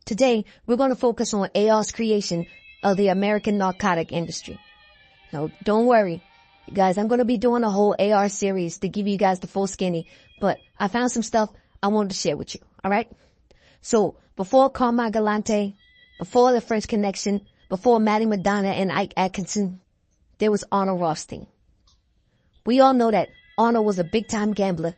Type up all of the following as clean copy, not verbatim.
Today, we're going to focus on AR's creation of the American narcotic industry. Now, don't worry, you guys, I'm going to be doing a whole AR series to give you guys the full skinny, but I found some stuff I wanted to share with you, alright? So, before Carmine Galante, before the French Connection, before Matty Madonna and Ike Atkinson, there was Arnold Rothstein. We all know that Arnold was a big-time gambler.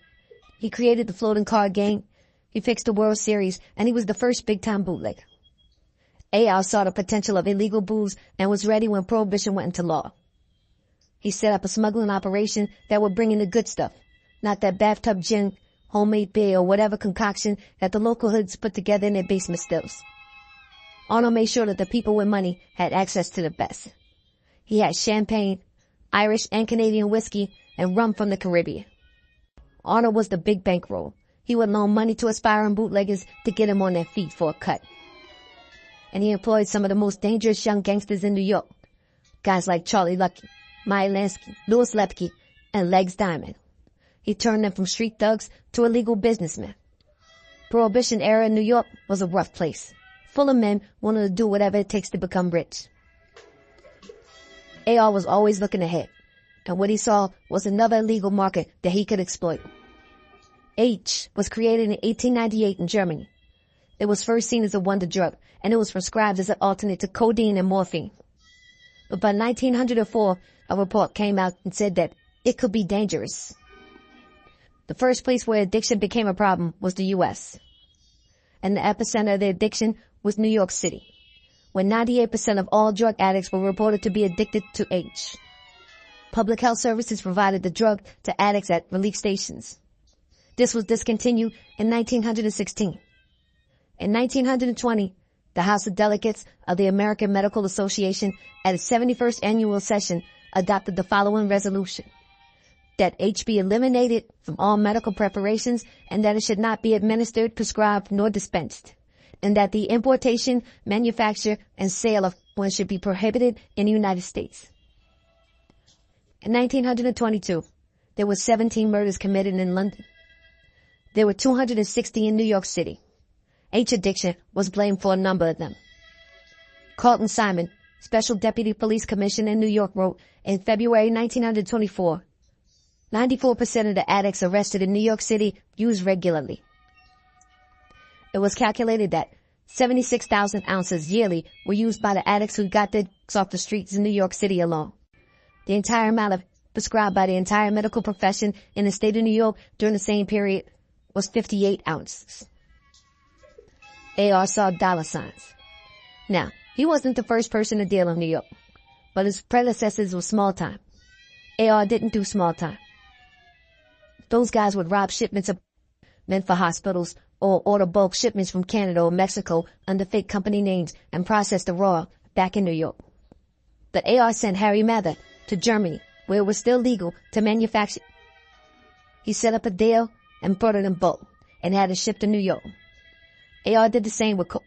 He created the floating card game, he fixed the World Series, and he was the first big-time bootlegger. AR saw the potential of illegal booze and was ready when Prohibition went into law. He set up a smuggling operation that would bring in the good stuff, not that bathtub gin, homemade beer, or whatever concoction that the local hoods put together in their basement stills. Arnold made sure that the people with money had access to the best. He had champagne, Irish and Canadian whiskey, and rum from the Caribbean. Arnold was the big bankroll. He would loan money to aspiring bootleggers to get them on their feet for a cut. And he employed some of the most dangerous young gangsters in New York. Guys like Charlie Lucky, Meyer Lansky, Louis Lepke, and Legs Diamond. He turned them from street thugs to illegal businessmen. Prohibition era in New York was a rough place, full of men wanting to do whatever it takes to become rich. AR was always looking ahead, and what he saw was another illegal market that he could exploit. H was created in 1898 in Germany. It was first seen as a wonder drug, and it was prescribed as an alternate to codeine and morphine. But by 1904, a report came out and said that it could be dangerous. The first place where addiction became a problem was the U.S., and the epicenter of the addiction was New York City, where 98% of all drug addicts were reported to be addicted to H. Public health services provided the drug to addicts at relief stations. This was discontinued in 1916. In 1920, the House of Delegates of the American Medical Association at its 71st annual session adopted the following resolution: that H be eliminated from all medical preparations and that it should not be administered, prescribed, nor dispensed, and that the importation, manufacture, and sale of one should be prohibited in the United States. In 1922, there were 17 murders committed in London. There were 260 in New York City. H addiction was blamed for a number of them. Carlton Simon, Special Deputy Police Commissioner in New York, wrote in February 1924, 94% of the addicts arrested in New York City use regularly. It was calculated that 76,000 ounces yearly were used by the addicts who got their drugs off the streets in New York City alone. The entire amount of prescribed by the entire medical profession in the state of New York during the same period was 58 ounces. AR saw dollar signs. Now, he wasn't the first person to deal in New York, but his predecessors were small time. AR didn't do small time. Those guys would rob shipments of meant for hospitals or order bulk shipments from Canada or Mexico under fake company names and process the raw back in New York. But AR sent Harry Mather to Germany, where it was still legal to manufacture. He set up a deal and brought it in bulk and had it shipped to New York. AR did the same with coke.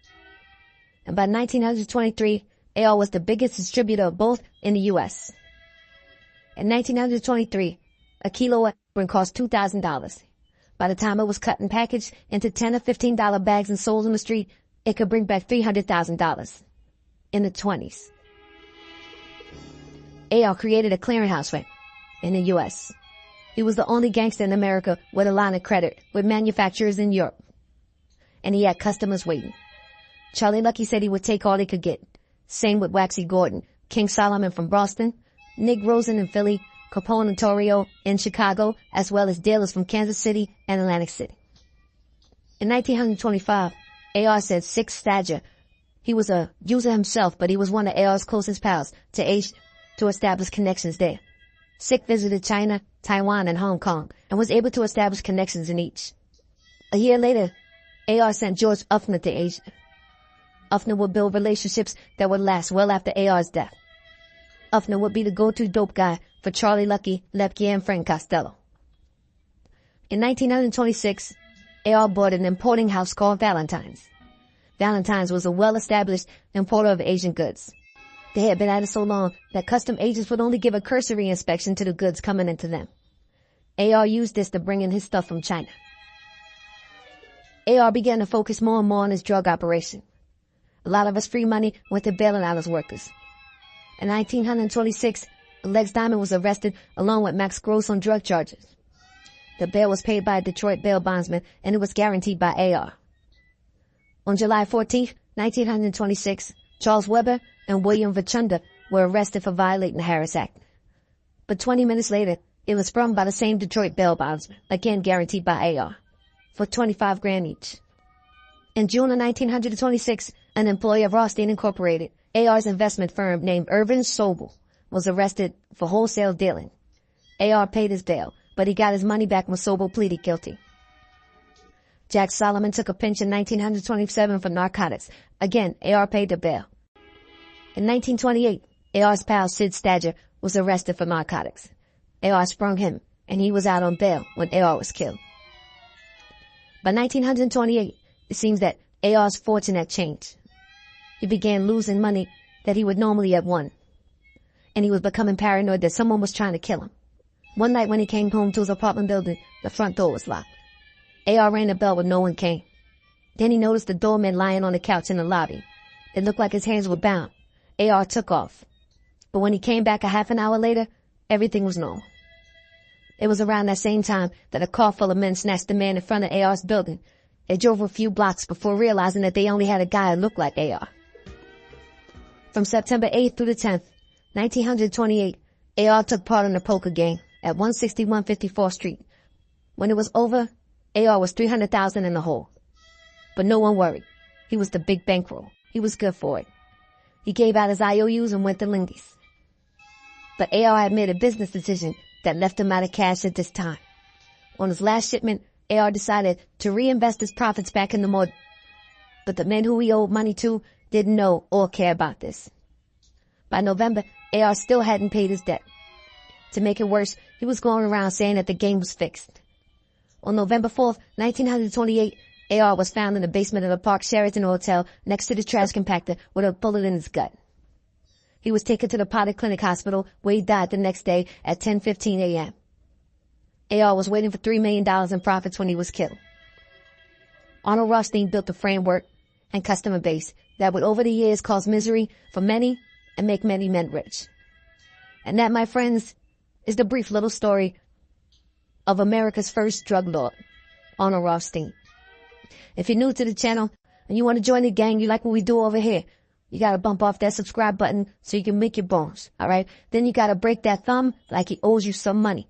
And by 1923, AR was the biggest distributor of both in the U.S. In 1923, a kilo of heroin cost $2,000. By the time it was cut and packaged into $10 or $15 bags and sold on the street, it could bring back $300,000 in the 20s. AR created a clearinghouse ring in the U.S. He was the only gangster in America with a line of credit with manufacturers in Europe. And he had customers waiting. Charlie Lucky said he would take all he could get. Same with Waxy Gordon, King Solomon from Boston, Nick Rosen in Philly, Capone and Torrio in Chicago, as well as dealers from Kansas City and Atlantic City. In 1925, AR said Sick Stadger, he was a user himself, but he was one of AR's closest pals to Asia to establish connections there. Sick visited China, Taiwan, and Hong Kong, and was able to establish connections in each. A year later, AR sent George Uffner to Asia. Uffner would build relationships that would last well after AR's death. Uffner would be the go-to dope guy for Charlie Lucky, Lepke, and Frank Costello. In 1926, AR bought an importing house called Valentine's. Valentine's was a well-established importer of Asian goods. They had been at it so long that custom agents would only give a cursory inspection to the goods coming into them. AR used this to bring in his stuff from China. AR began to focus more and more on his drug operation. A lot of his free money went to bailing out his workers. In 1926, Lex Diamond was arrested along with Max Gross on drug charges. The bail was paid by a Detroit bail bondsman, and it was guaranteed by AR. On July 14, 1926, Charles Weber and William Vichunda were arrested for violating the Harris Act. But 20 minutes later, it was sprung by the same Detroit bail bondsman, again guaranteed by AR, for $25,000 each. In June of 1926, an employee of Rothstein Incorporated, AR's investment firm named Irvin Sobel, was arrested for wholesale dealing. AR paid his bail, but he got his money back when Sobel pleaded guilty. Jack Solomon took a pinch in 1927 for narcotics. Again, AR paid the bail. In 1928, AR's pal Sid Stadger was arrested for narcotics. AR sprung him, and he was out on bail when AR was killed. By 1928, it seems that AR's fortune had changed. He began losing money that he would normally have won, and he was becoming paranoid that someone was trying to kill him. One night when he came home to his apartment building, the front door was locked. AR rang the bell but no one came. Then he noticed the doorman lying on the couch in the lobby. It looked like his hands were bound. AR took off. But when he came back a half an hour later, everything was normal. It was around that same time that a car full of men snatched the man in front of AR's building. They drove a few blocks before realizing that they only had a guy who looked like AR. From September 8th through the 10th, 1928, AR took part in a poker game at 161 54th Street. When it was over, AR was $300,000 in the hole. But no one worried. He was the big bankroll. He was good for it. He gave out his IOUs and went to Lindy's. But AR had made a business decision that left him out of cash at this time. On his last shipment, AR decided to reinvest his profits back in the more. But the men who he owed money to didn't know or care about this. By November, AR still hadn't paid his debt. To make it worse, he was going around saying that the game was fixed. On November 4th, 1928, AR was found in the basement of the Park Sheraton Hotel next to the trash compactor with a bullet in his gut. He was taken to the Potter Clinic Hospital where he died the next day at 10:15 a.m. AR was waiting for $3 million in profits when he was killed. Arnold Rothstein built a framework and customer base that would over the years cause misery for many and make many men rich. And that, my friends, is the brief little story of America's first drug lord, Arnold Rothstein. If you're new to the channel and you want to join the gang, you like what we do over here, you gotta bump off that subscribe button so you can make your bones, alright? Then you gotta break that thumb like he owes you some money.